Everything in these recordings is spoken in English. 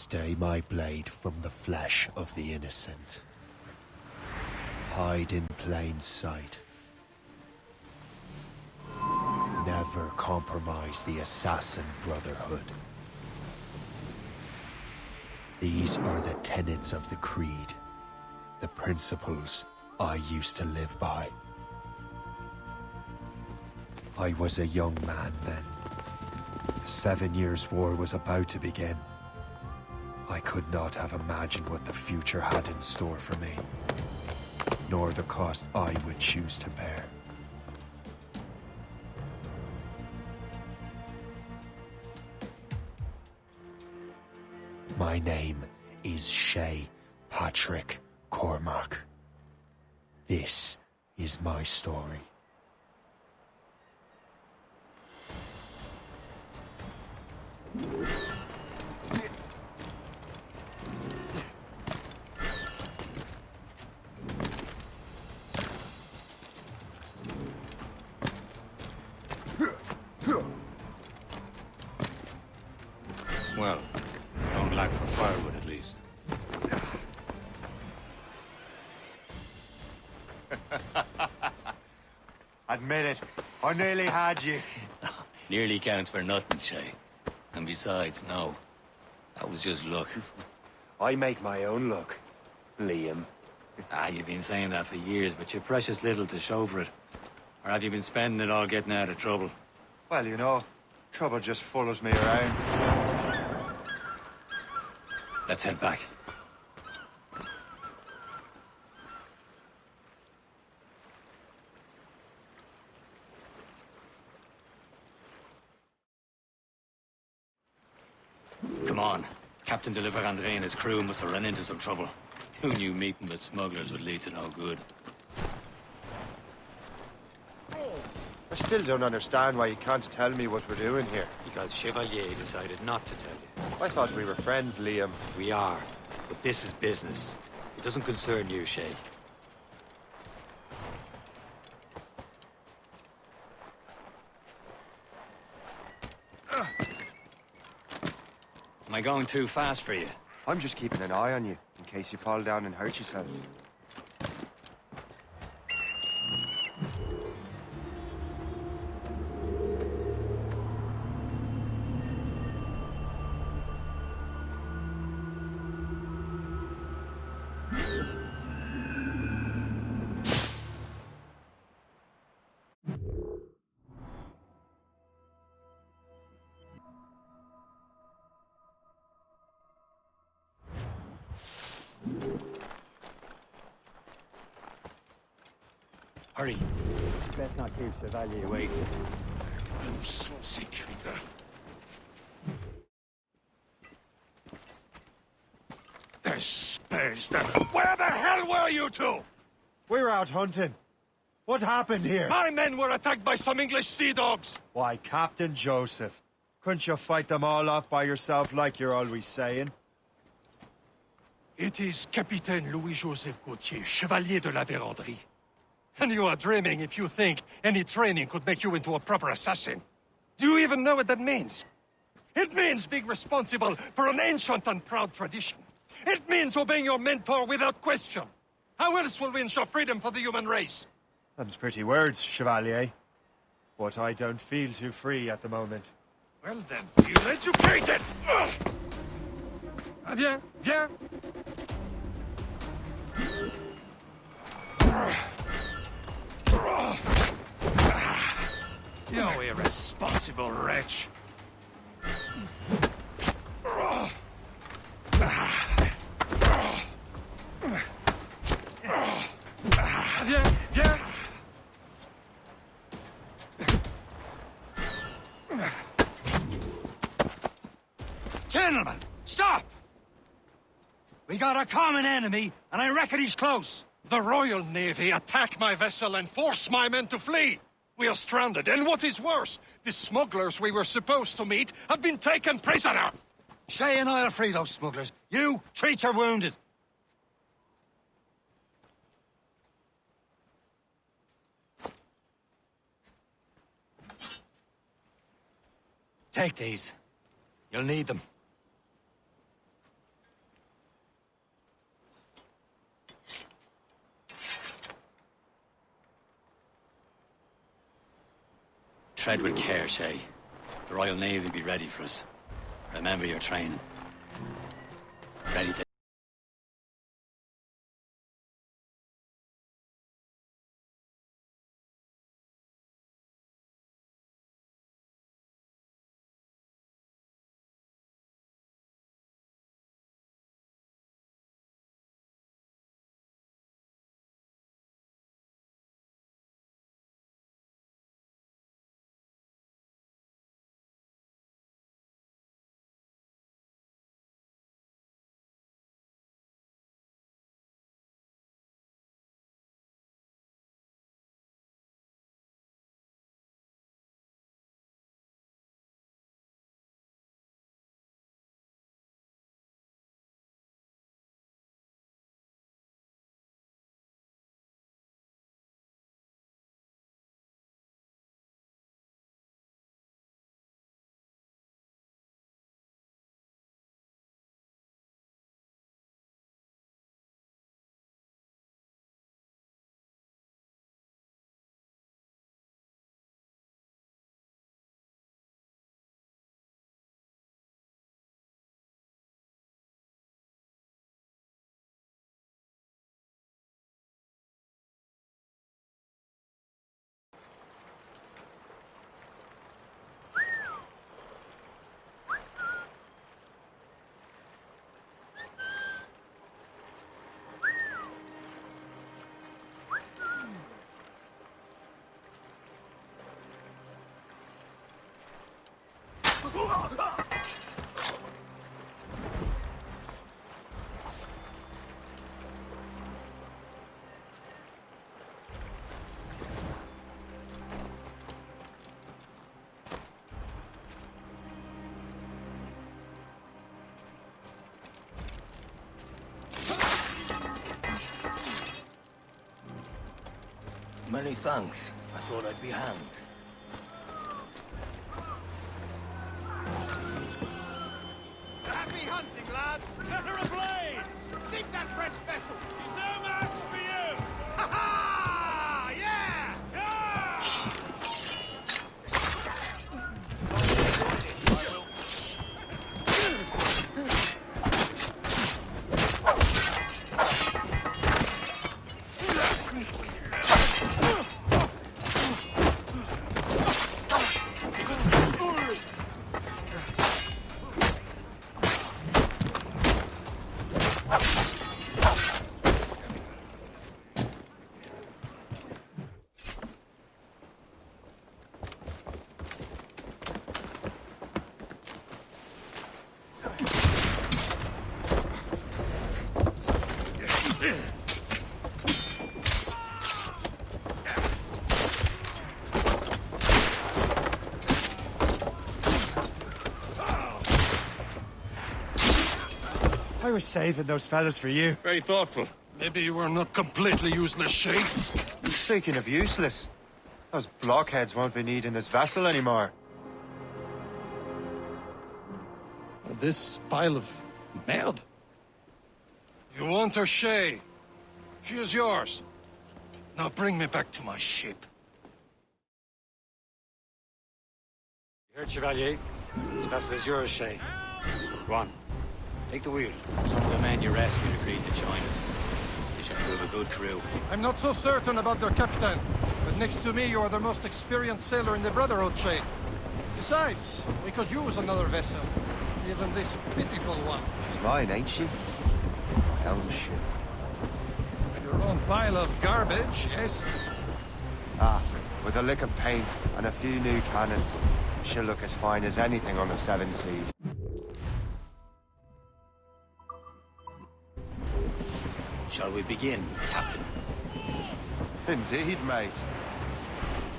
Stay my blade from the flesh of the innocent. Hide in plain sight. Never compromise the Assassin Brotherhood. These are the tenets of the Creed, the principles I used to live by. I was a young man then. The 7 Years' War was about to begin. I could not have imagined what the future had in store for me, nor the cost I would choose to bear. My name is Shay Patrick Cormac. This is my story. Well, don't lack for firewood at least. Admit it, I nearly had you. Nearly counts for nothing, Shay. And besides, no. That was just luck. I make my own luck, Liam. You've been saying that for years, but you're precious little to show for it. Or have you been spending it all getting out of trouble? Well, you know, trouble just follows me around. Let's head back. Come on. Captain de Andre and his crew must have run into some trouble. Who knew meeting with smugglers would lead to no good? I still don't understand why you can't tell me what we're doing here. Because Chevalier decided not to tell you. I thought we were friends, Liam. We are, but this is business. It doesn't concern you, Shay. Am I going too fast for you? I'm just keeping an eye on you, in case you fall down and hurt yourself. Hurry. Best not keep Chevalier waiting. Where the hell were you two? We're out hunting. What happened here? My men were attacked by some English sea dogs. Why, Captain Joseph. Couldn't you fight them all off by yourself like you're always saying? It is Capitaine Louis-Joseph Gauthier, Chevalier de la Vérendrye. And you are dreaming if you think any training could make you into a proper assassin. Do you even know what that means? It means being responsible for an ancient and proud tradition. It means obeying your mentor without question. How else will we ensure freedom for the human race? Them's pretty words, Chevalier. But I don't feel too free at the moment. Well then, feel educated! Viens, viens! You irresponsible wretch! Viens, viens! Gentlemen, stop! We got a common enemy, and I reckon he's close. The Royal Navy attack my vessel and force my men to flee! We are stranded, and what is worse, the smugglers we were supposed to meet have been taken prisoner! Shay and I'll free those smugglers. You, treat your wounded. Take these. You'll need them. Tread with care, Shay. The Royal Navy will be ready for us. Remember your training. Ready to... Many thanks. I thought I'd be hanged. Happy hunting, lads! Set her ablaze! Sink that French vessel! She's no match for you! Ha ha! Yeah! Yeah! I was saving those fellas for you. Very thoughtful. Maybe you were not completely useless, Shay. Speaking of useless, those blockheads won't be needing this vessel anymore. This pile of mud? You want her, Shay? She is yours. Now bring me back to my ship. You heard, Chevalier? This vessel is yours, Shay. Go on. Take the wheel. Some of the men you rescued agreed to join us. They should prove a good crew. I'm not so certain about their captain, but next to me you are the most experienced sailor in the Brotherhood, Shay. Besides, we could use another vessel. Even this pitiful one. She's mine, ain't she? My own ship. Your own pile of garbage, yes? Ah, with a lick of paint and a few new cannons, she'll look as fine as anything on the seven seas. Shall we begin, Captain? Indeed, mate.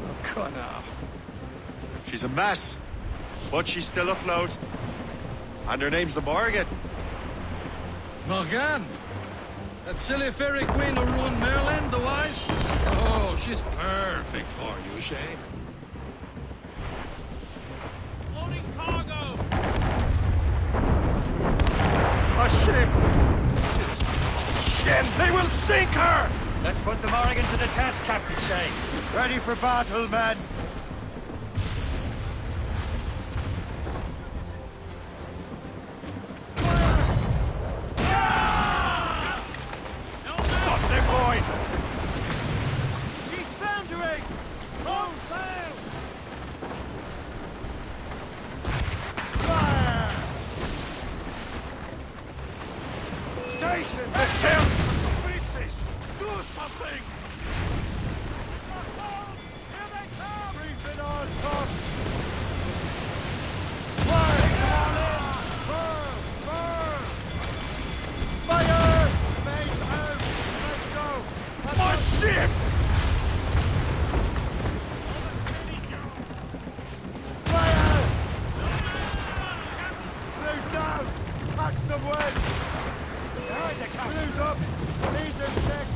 Oh, Connor. She's a mess, but she's still afloat. And her name's the Morgan. Morgan? That silly fairy queen who ruined Merlin, the wise? Oh, she's perfect for you, Shay. Loading cargo! A ship! This is bullshit! They will sink her! Let's put the Morrigan to the test, Captain Shay. Ready for battle, men. station! The town pieces! Do something! Here they come! Creeping on top! Fire! Burn! Burn! Fire! Mates out! Let's go! My ship! Fire! Blue's down! Catch some wind! Behind the cap! Blue's up! He's in check!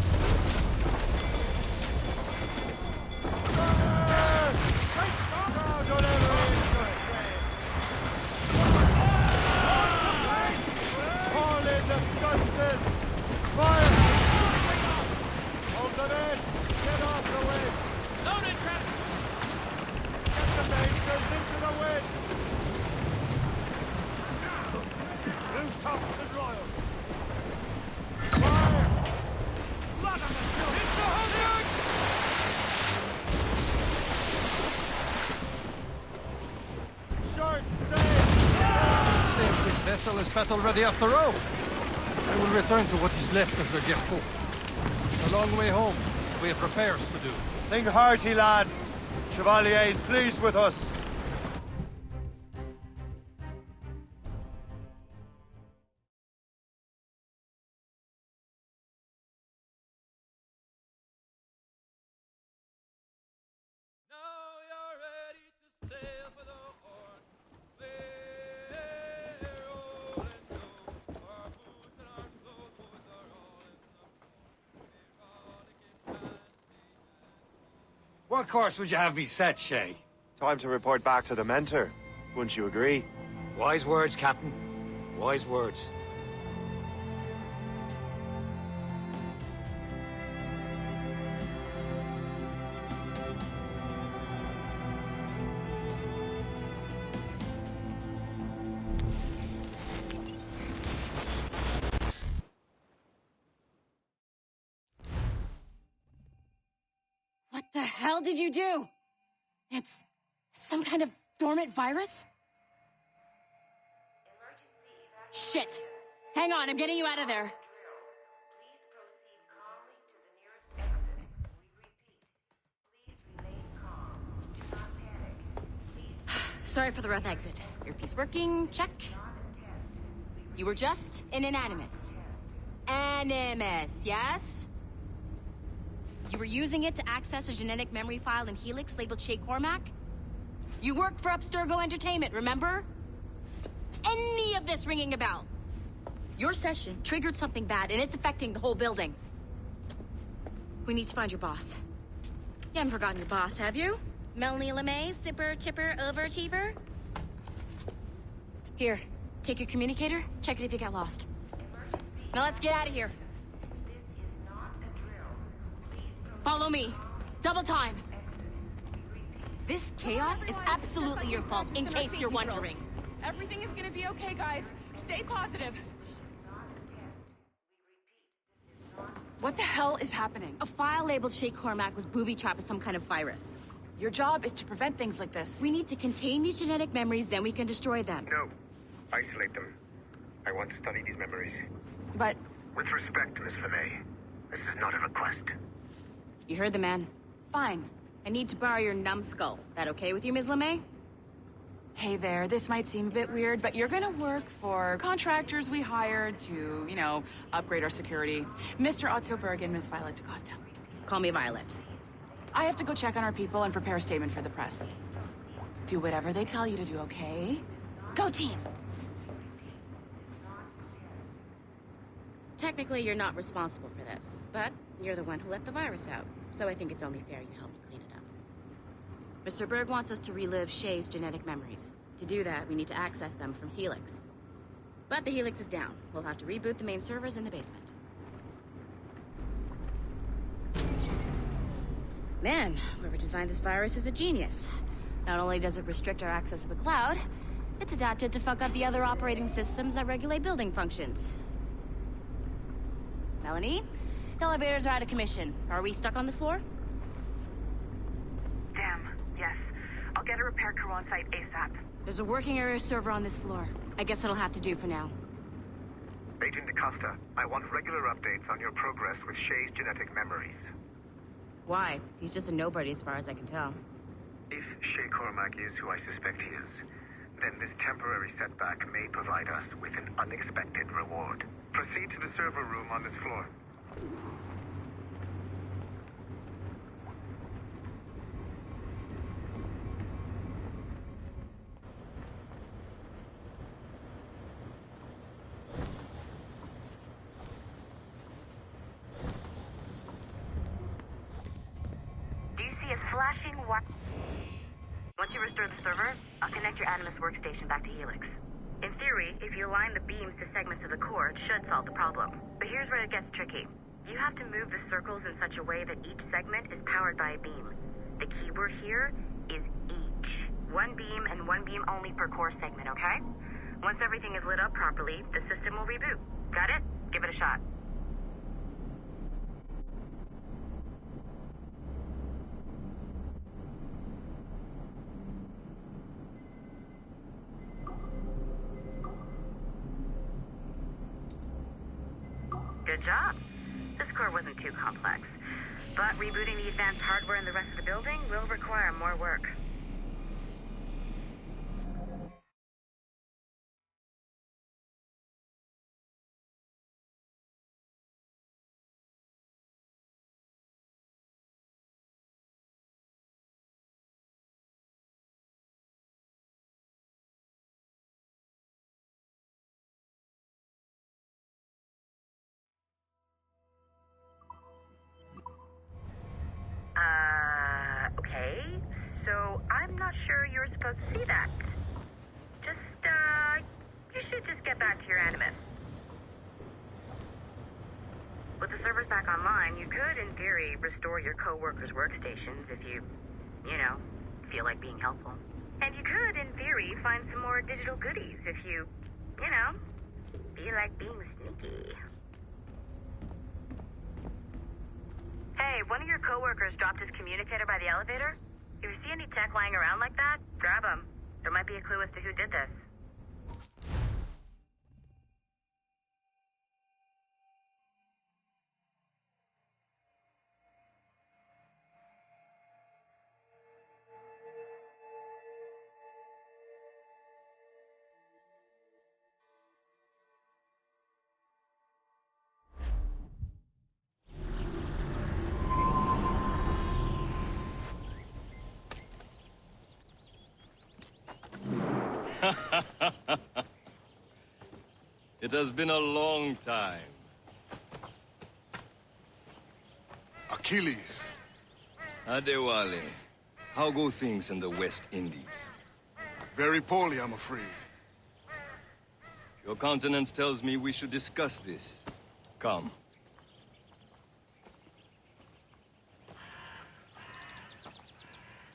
Fire! Oh, don't ever all in the Stunson! Fire! Hold them in! Get off the wind! Loaded, Captain! Get the mainsails into the wind! Loose tops and royals! Fire! Blood on the hill! Hit the holding! Short sail! Seems this vessel is battle-ready after all. I will return to what is left of the Gerfaut. It's a long way home. We have repairs to do. Sing hearty, lads. Chevalier is pleased with us. Now you're ready to sail for the Horn. We're rolling through. Our boots and our clothes are all in the port. We're rolling in What course would you have me set, Shay? Time to report back to the mentor. Wouldn't you agree? Wise words, Captain. Wise words. What the hell did you do? It's some kind of dormant virus? Shit! Hang on, I'm getting you out of there. Sorry for the rough exit. Earpiece working, check. You were just in an animus. Animus, yes? You were using it to access a genetic memory file in Helix labeled Shay Cormac? You work for Abstergo Entertainment, remember? Any of this ringing a bell? Your session triggered something bad, and it's affecting the whole building. We need to find your boss. You haven't forgotten your boss, have you? Melanie LeMay, zipper, chipper, overachiever? Here, take your communicator, check it if you got lost. Now let's get out of here. Follow me. Double time. This chaos is absolutely your fault, in case you're wondering. Everything is gonna be okay, guys. Stay positive. What the hell is happening? A file labeled Shay Cormac was booby-trapped with some kind of virus. Your job is to prevent things like this. We need to contain these genetic memories, then we can destroy them. No. Isolate them. I want to study these memories. But With respect, Miss LeMay, this is not a request. You heard the man. fine. I need to borrow your numbskull. That okay with you, Ms. LeMay? Hey there, this might seem a bit weird, but you're gonna work for contractors we hired to, upgrade our security. Mr. Otto Berg and Miss Violet DaCosta. Call me Violet. I have to go check on our people and prepare a statement for the press. Do whatever they tell you to do, okay? Go team! Technically, you're not responsible for this, but you're the one who let the virus out, so I think it's only fair you help me clean it up. Mr. Berg wants us to relive Shay's genetic memories. To do that, we need to access them from Helix. But the Helix is down. We'll have to reboot the main servers in the basement. Man, whoever designed this virus is a genius. Not only does it restrict our access to the cloud, it's adapted to fuck up the other operating systems that regulate building functions. Melanie, the elevators are out of commission. Are we stuck on this floor? Damn, yes. I'll get a repair crew on site ASAP. There's a working area server on this floor. I guess it'll have to do for now. Agent DaCosta, I want regular updates on your progress with Shay's genetic memories. Why? He's just a nobody as far as I can tell. If Shay Cormac is who I suspect he is, then this temporary setback may provide us with an unexpected reward. Proceed to the server room on this floor. Do you see a flashing white? Once you restore the server, I'll connect your Animus workstation back to Helix. In theory, if you align the beams to segments of the core, it should solve the problem. But here's where it gets tricky. You have to move the circles in such a way that each segment is powered by a beam. The keyword here is each. One beam and one beam only per core segment, okay? Once everything is lit up properly, the system will reboot. Got it? Give it a shot. Good job. This core wasn't too complex, but rebooting the advanced hardware in the rest of the building will require more work. Okay, so I'm not sure you're supposed to see that. You should just get back to your Animus. With the servers back online, you could, in theory, restore your co-workers' workstations if you feel like being helpful. And you could, in theory, find some more digital goodies if you feel like being sneaky. Hey, one of your coworkers dropped his communicator by the elevator. If you see any tech lying around like that, grab them. There might be a clue as to who did this. It has been a long time. Achilles. Adewale, how go things in the West Indies? Very poorly, I'm afraid. Your countenance tells me we should discuss this. Come.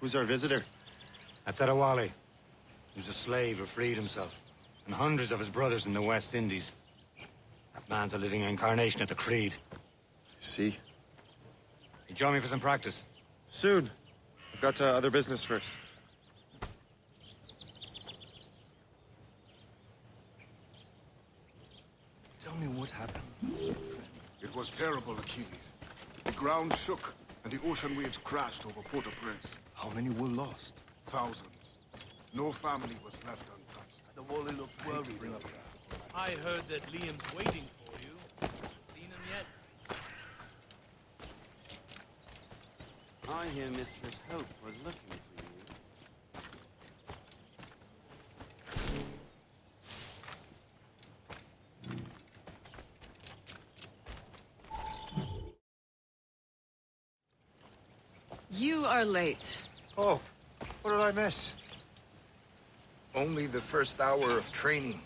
Who's our visitor? That's Adewale. He was a slave who freed himself, and hundreds of his brothers in the West Indies. That man's a living incarnation of the Creed. See? You join me for some practice? Soon. I've got other business first. Tell me what happened. It was terrible, Achilles. The ground shook, and the ocean waves crashed over Port-au-Prince. How many were lost? Thousands. No family was left untouched. The Wally looked worried. I heard that Liam's waiting for you. Seen him yet? I hear Mistress Hope was looking for you. You are late. Oh, what did I miss? Only the first hour of training,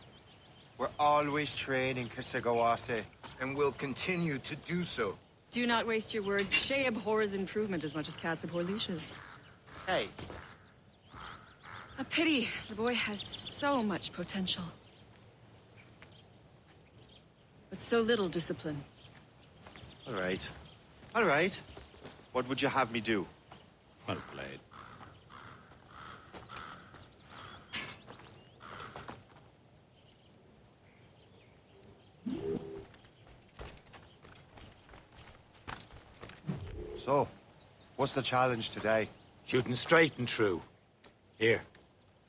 We're always training, Kisagawase. and will continue to do so. Do not waste your words. Shay abhors improvement as much as cats abhor leashes. Hey, A pity. The boy has so much potential. But so little discipline. all right. All right. What would you have me do? Well played. So, what's the challenge today? Shooting straight and true. Here,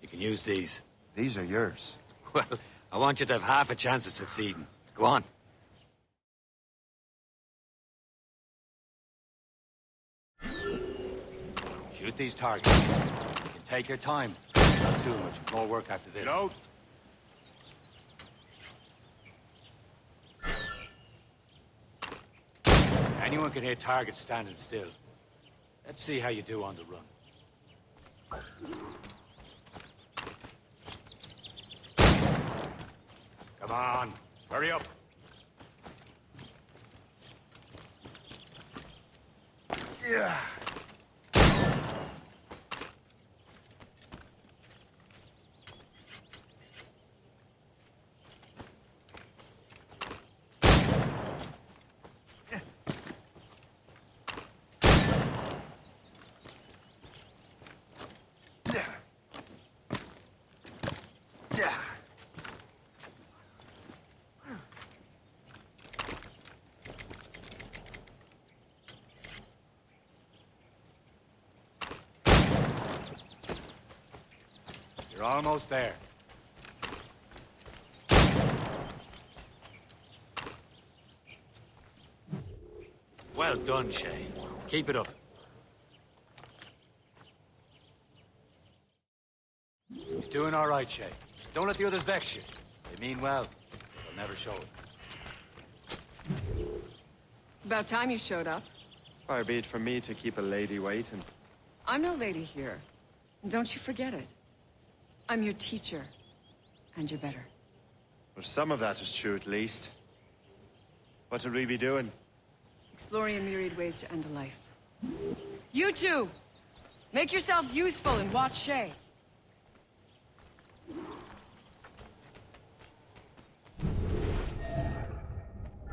you can use these. These are yours. Well, I want you to have half a chance of succeeding. Go on. Shoot these targets. You can take your time. Not too much. More work after this. Load. Anyone can hit targets standing still. Let's see how you do on the run. Come on, hurry up. Yeah. You're almost there. Well done, Shay. Keep it up. You're doing all right, Shay. Don't let the others vex you. They mean well. They'll never show it. It's about time you showed up. Far be it from me to keep a lady waiting. I'm no lady here. And don't you forget it. I'm your teacher. And you're better. Well, some of that is true, at least. What would we be doing? Exploring a myriad ways to end a life. You two! Make yourselves useful and watch Shay.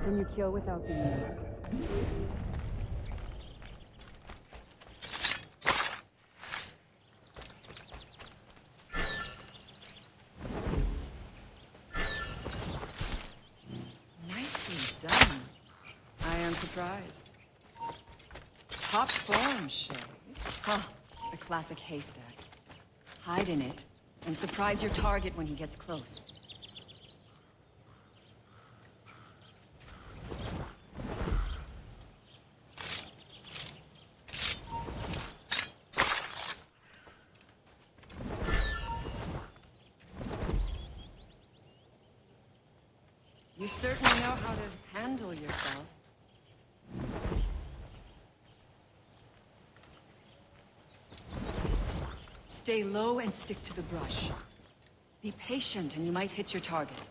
Can you kill without being murdered? Nicely done. I am surprised. Top form, Shay. Huh, a classic haystack. Hide in it, and surprise your target when he gets close. You certainly know how to handle yourself. Stay low and stick to the brush. Be patient and you might hit your target.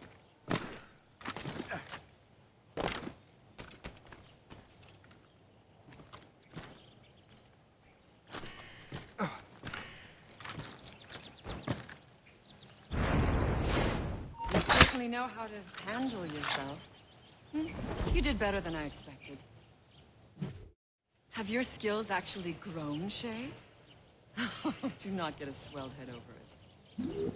You certainly know how to handle yourself. You did better than I expected. Have your skills actually grown, Shay? Do not get a swelled head over it.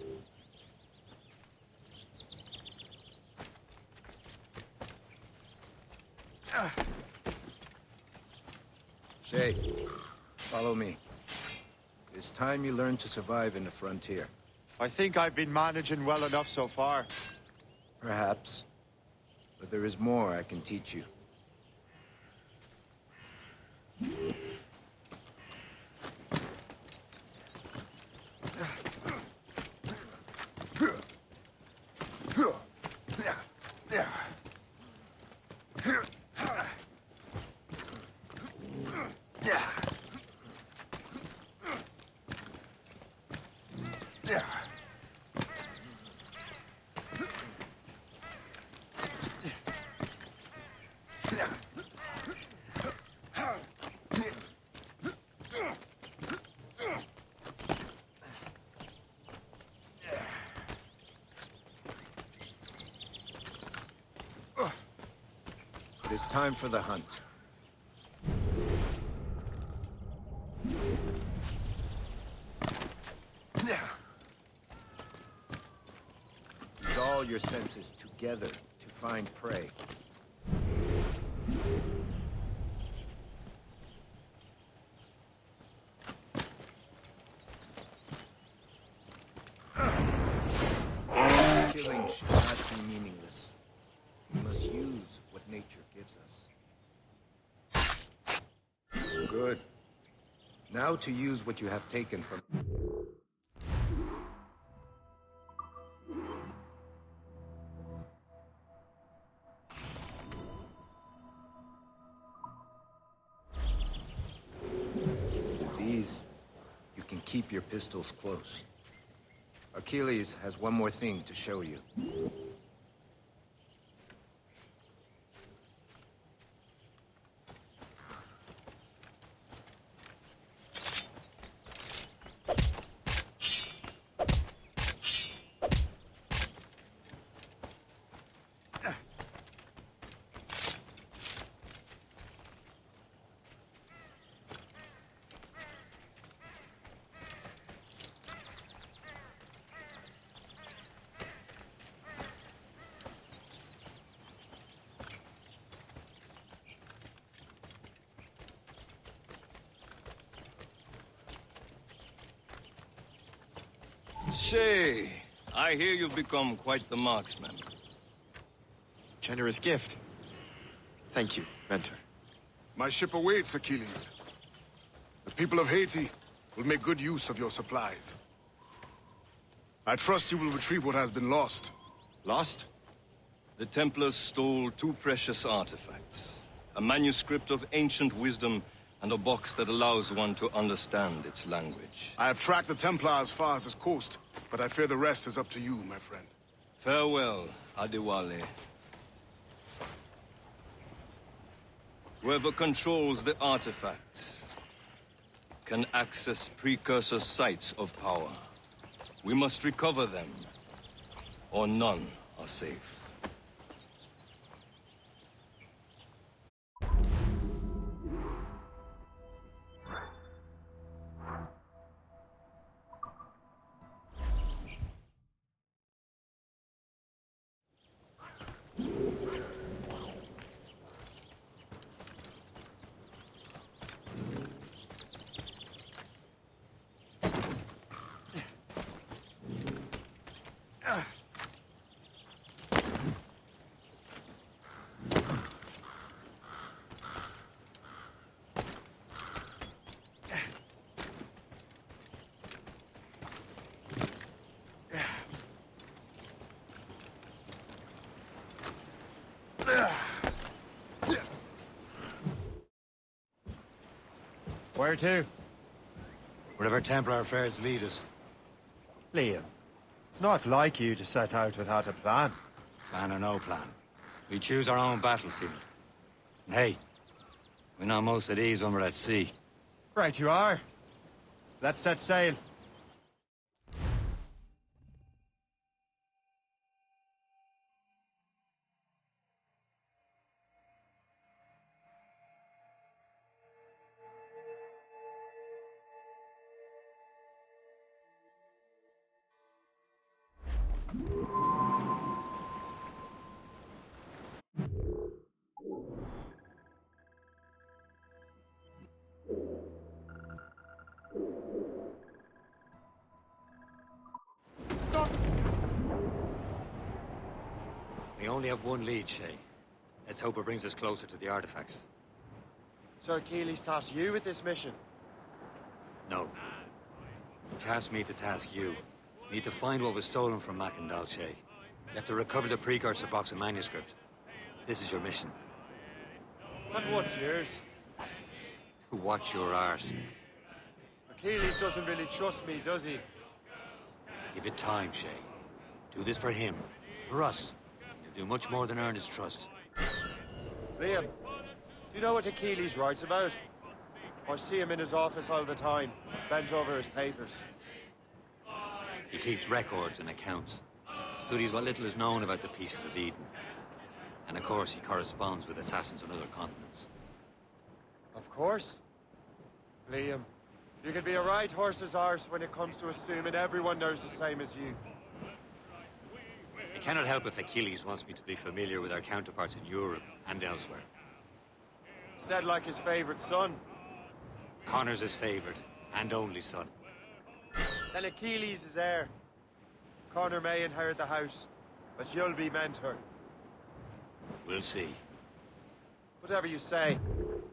Shay, follow me. It's time you learn to survive in the frontier. I think I've been managing well enough so far. Perhaps. But there is more I can teach you. It is time for the hunt. Use all your senses together to find prey. killing should not be meaningless. We must use what nature gives us. Good. Now to use what you have taken from... With these, you can keep your pistols close. Achilles has one more thing to show you. Shay, I hear you've become quite the marksman. Generous gift. Thank you, Mentor. My ship awaits, Achilles. The people of Haiti will make good use of your supplies. I trust you will retrieve what has been lost. Lost? The Templars stole two precious artifacts. A manuscript of ancient wisdom and a box that allows one to understand its language. I have tracked the Templar as far as this coast, but I fear the rest is up to you, my friend. Farewell, Adewale. Whoever controls the artifacts can access precursor sites of power. We must recover them, or none are safe. Where to? Wherever Templar affairs lead us. Liam, it's not like you to set out without a plan. Plan or no plan. We choose our own battlefield. And hey, we know most of these when we're at sea. Right you are. Let's set sail. We only have one lead, Shay. Let's hope it brings us closer to the artifacts. So Achilles tasked you with this mission? No. He tasked me to task you. We need to find what was stolen from Mackandal, Shay. You have to recover the precursor box and manuscript. This is your mission. And what's yours? Watch your arse. Achilles doesn't really trust me, does he? Give it time, Shay. Do this for him. For us. You'll do much more than earn his trust. Liam, do you know what Achilles writes about? I see him in his office all the time, bent over his papers. He keeps records and accounts. Studies what little is known about the pieces of Eden. And of course, he corresponds with assassins on other continents. Of course. Liam, you can be a right horse's arse when it comes to assuming everyone knows the same as you. I cannot help if Achilles wants me to be familiar with our counterparts in Europe and elsewhere. Said like his favorite son. Connor's his favorite, and only son. Then Achilles is heir. Connor may inherit the house, that you'll be mentor. We'll see. Whatever you say,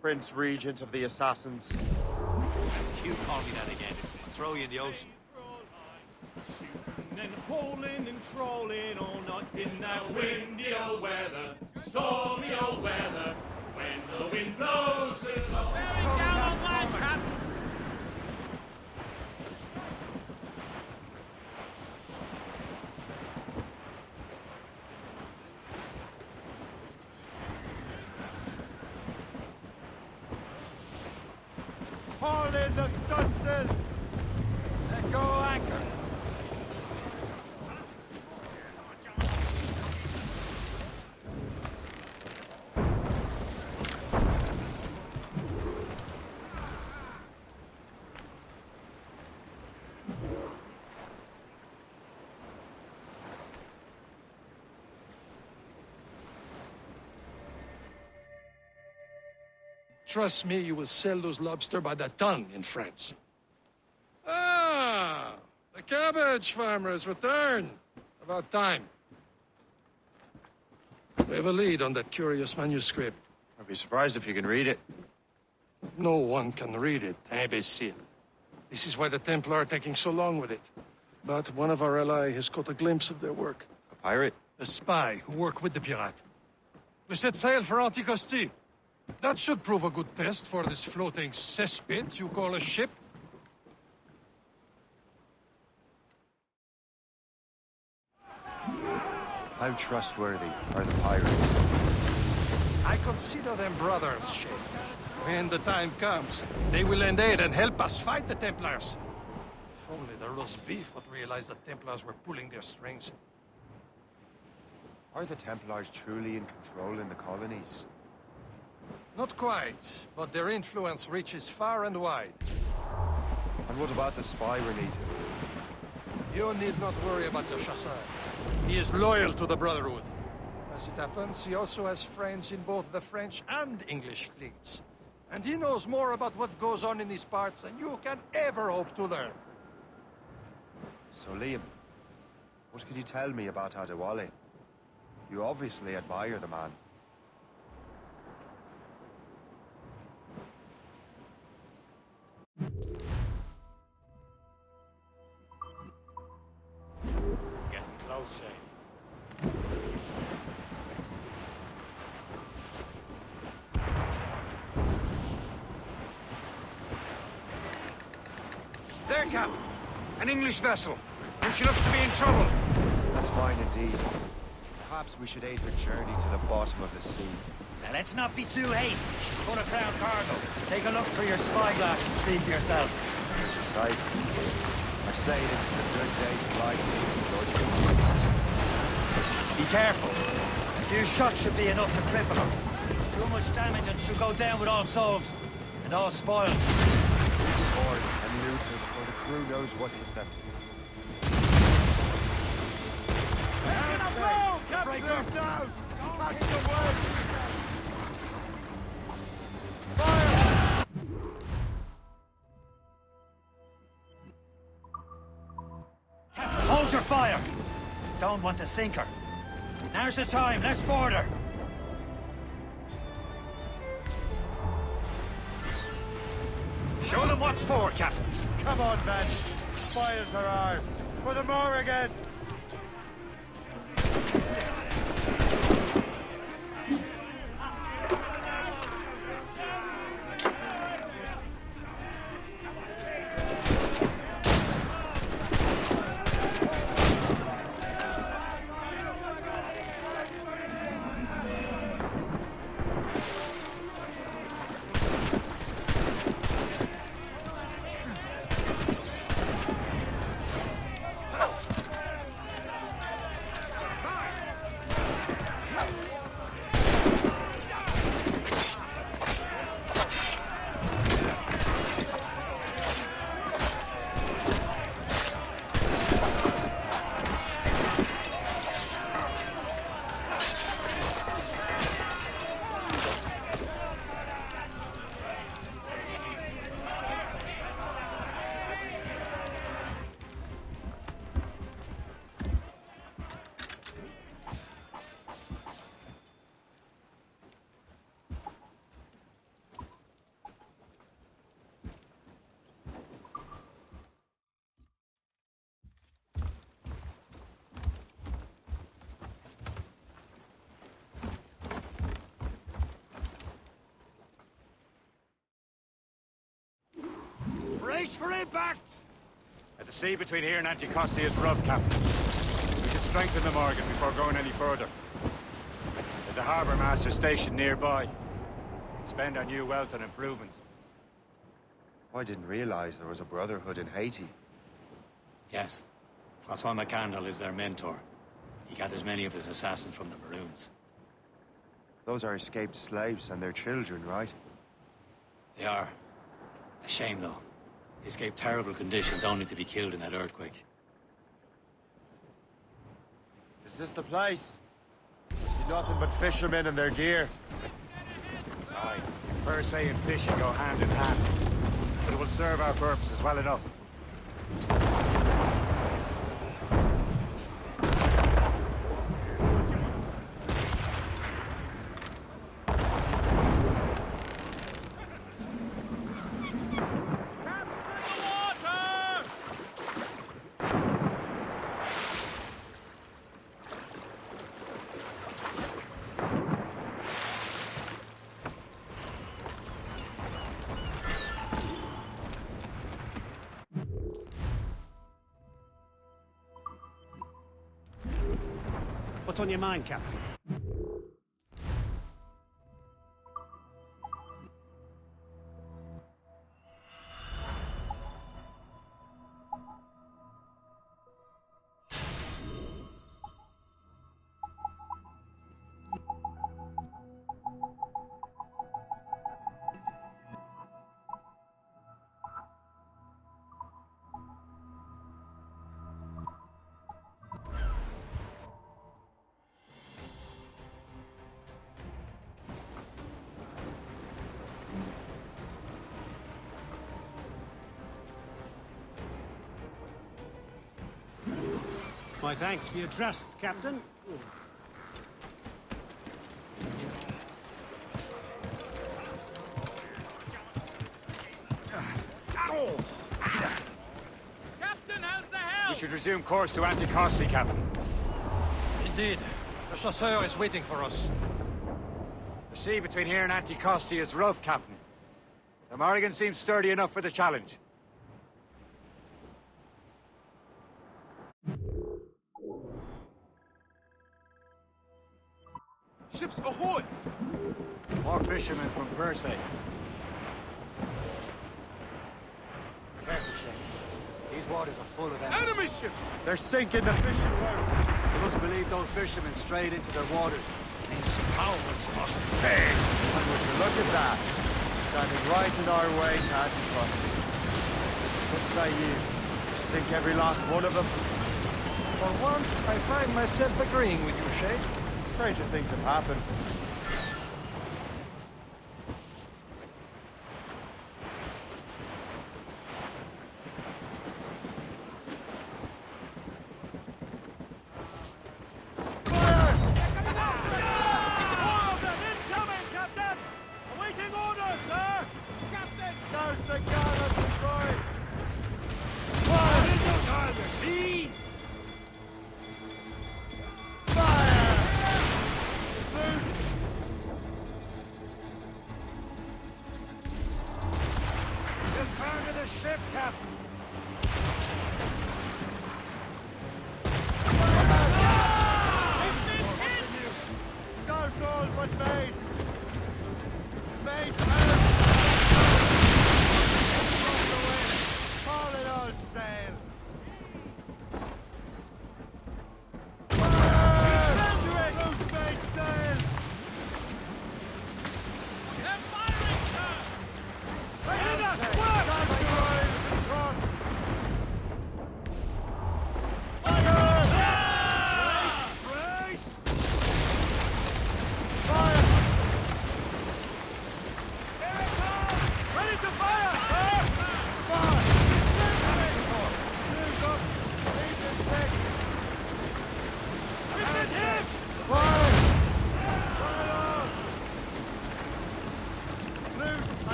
Prince Regent of the Assassins. You call me that again, I'll throw you in the ocean. Shooting and hauling and trawling all night in that windy old weather, stormy old weather. When the wind blows, it blows. Down on land, Captain! Haul in the stunsails! Let go anchor! Trust me, you will sell those lobster by the ton in France. Ah! The cabbage farmer has returned. About time. We have a lead on that curious manuscript. I'd be surprised if you can read it. No one can read it, imbecile. This is why the Templar are taking so long with it. But one of our allies has caught a glimpse of their work. A pirate? A spy who worked with the pirate. We set sail for Anticosti. That should prove a good test for this floating cesspit you call a ship. How trustworthy are the pirates? I consider them brothers, Shay. When the time comes, they will lend aid and help us fight the Templars. If only the roast beef would realize the Templars were pulling their strings. Are the Templars truly in control in the colonies? Not quite, but their influence reaches far and wide. And what about the spy we're needing? You need not worry about the chasseur. He is loyal to the Brotherhood. As it happens, he also has friends in both the French and English fleets. And he knows more about what goes on in these parts than you can ever hope to learn. So, Liam, what could you tell me about Adewale? You obviously admire the man. Getting close, Shay. There, Cap. An English vessel. And she looks to be in trouble. That's fine indeed. Perhaps we should aid her journey to the bottom of the sea. Now let's not be too hasty. She's full of crown cargo. Take a look through your spyglass and see for yourself. There's your sight. I say this is a good day to ride to King George. Be careful. A few shots should be enough to cripple her. Too much damage and she'll go down with all souls. And all spoils. Board and loot her before the crew knows what hit them. Break us down! Catch the wind! Fire! Hold your fire! Don't want to sink her. Now's the time, let's board her! Show them what's for, Captain. Come on, men. Spoils are ours. For the Morrigan! Brace for impact! At the sea between here and Anticosti is rough, Captain. We should strengthen the Morgan before going any further. There's a harbour master stationed nearby. We can spend our new wealth on improvements. I didn't realize there was a brotherhood in Haiti. Yes. Francois McCandle is their mentor. He gathers many of his assassins from the Maroons. Those are escaped slaves and their children, right? They are. A shame, though. They escaped terrible conditions only to be killed in that earthquake. Is this the place? I see nothing but fishermen and their gear. Aye. Per se and fishing go hand in hand. But it will serve our purposes well enough. What's on your mind, Captain? My thanks for your trust, Captain. Captain, how's the help? We should resume course to Anticosti, Captain. Indeed. The chasseur is waiting for us. The sea between here and Anticosti is rough, Captain. The Morrigan seems sturdy enough for the challenge. Ships ahoy! More fishermen from Perse. Careful, Shane. These waters are full of enemies. Enemy ships! They're sinking the fishing boats. You must believe those fishermen strayed into their waters. These cowards must pay. And would you look at that? Standing right in our way to Anticosti. What say you? Sink every last one of them? For once, I find myself agreeing with you, Shay. Stranger things have happened.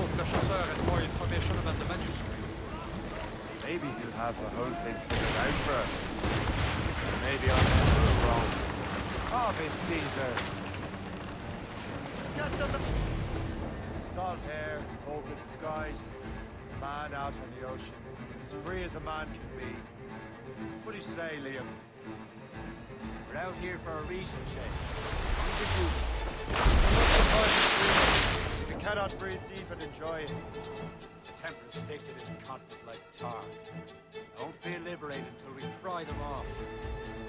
hope Le Chasseur has more information about the manuscript. Maybe he'll have the whole thing figured out for us. Or maybe I'm Emperor of Rome. Ave Caesar! Get them! Salt air, open skies, man out on the ocean. He's as free as a man can be. What do you say, Liam? We're out here for a reason, Shay. What did you do? If you cannot breathe deep and enjoy it. The Templars stick to this continent like tar. I won't feel liberated until we pry them off.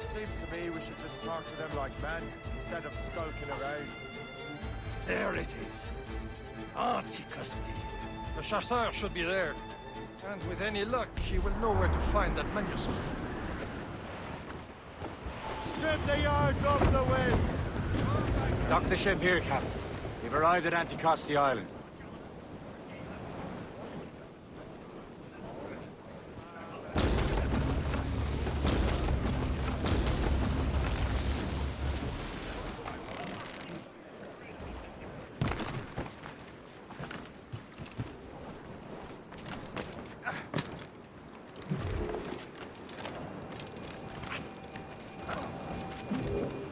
Seems to me we should just talk to them like men, instead of skulking around. There it is. Anticosti. The Chasseur should be there. And with any luck, he will know where to find that manuscript. Trim the yards off the wind! Dock the ship here, Captain. We've arrived at Anticosti Island.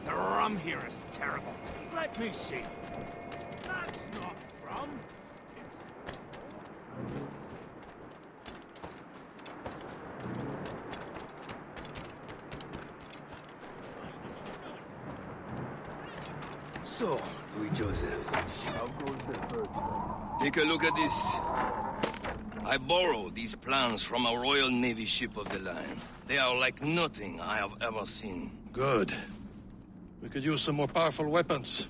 The rum here is terrible. Let me see. That's not rum. So, Louis Joseph. Take a look at this. I borrowed these plans from a Royal Navy ship of the line. They are like nothing I have ever seen. Good. We could use some more powerful weapons.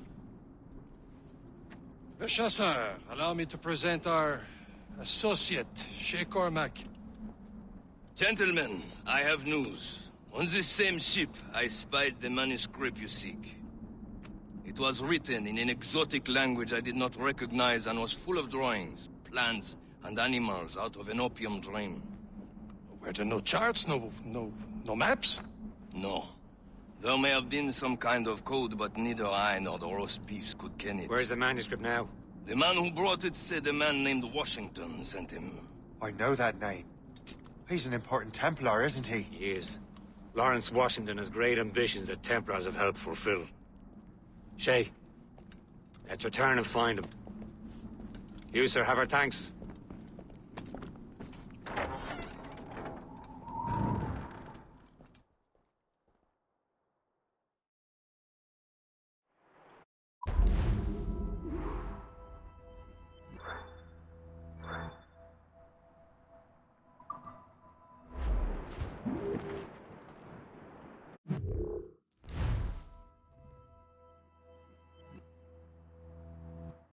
Le Chasseur, allow me to present our associate, Shay Cormac. Gentlemen, I have news. On this same ship, I spied the manuscript you seek. It was written in an exotic language I did not recognize and was full of drawings, plants, and animals out of an opium dream. Were there no charts, no maps? No. There may have been some kind of code, but neither I nor the roast beefs could ken it. Where's the manuscript now? The man who brought it said a man named Washington sent him. I know that name. He's an important Templar, isn't he? He is. Lawrence Washington has great ambitions that Templars have helped fulfill. Shay, let's return and find him. You, sir, have our thanks.